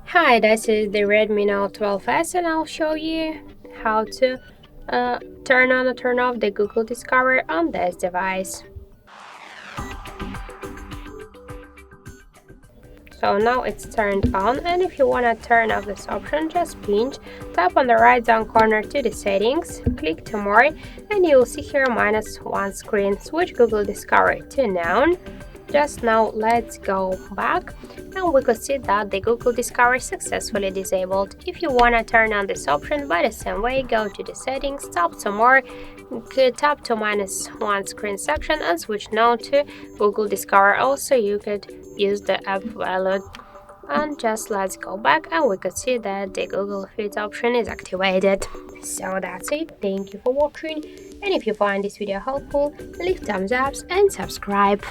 Hi, this is the Redmi Note 12S and I'll show you how to turn on or turn off the Google Discover on this device. So now it's turned on, and if you want to turn off this option, just pinch, tap on the right down corner to the settings, click to more, and you'll see here -1 screen. Switch Google Discover to none. Just now let's go back and we could see that the Google Discover is successfully disabled. If you want to turn on this option by the same way, go to the settings, tap to more, tap to -1 screen section and switch now to Google Discover. Also you could use the app wallet. And just let's go back and we could see that the Google Fit option is activated. So that's it. Thank you for watching, and if you find this video helpful, leave thumbs up and subscribe.